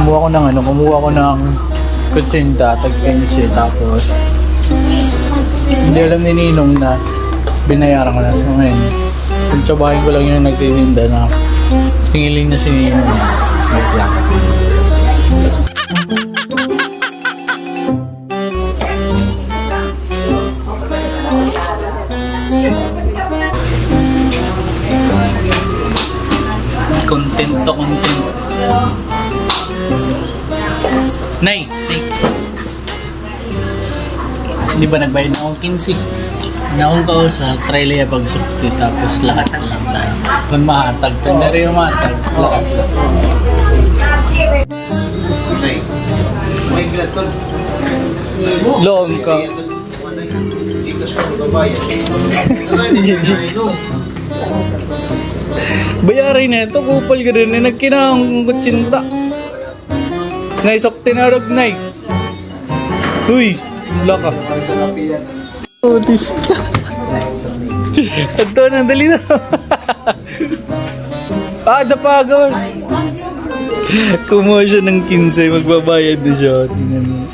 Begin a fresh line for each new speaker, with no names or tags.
Kumuha ko ng kutsinta, tag-15, tapos hindi alam ni Ninong na binayaran ko na sa ngayon. Pagtsabahin ko lang yung nagtitinda na singiling na si Ninong. Wait lang. Content to content. Nay! Di ba nagbayad na akong 15? Naong ko sa Trilea pagsukti tapos lahat lang tayo. Kung mahatag, kung na rin mahatag, lahat lang. Loong ka. Bayarin na ito, kupal ka rin na nagkinahang kutsinta. Naisok tinarog na Uy, laka. Otis. Ito na, dali na. Dapagos. Kumuha siya ng 15, magbabayad na siya. Tingnan mo.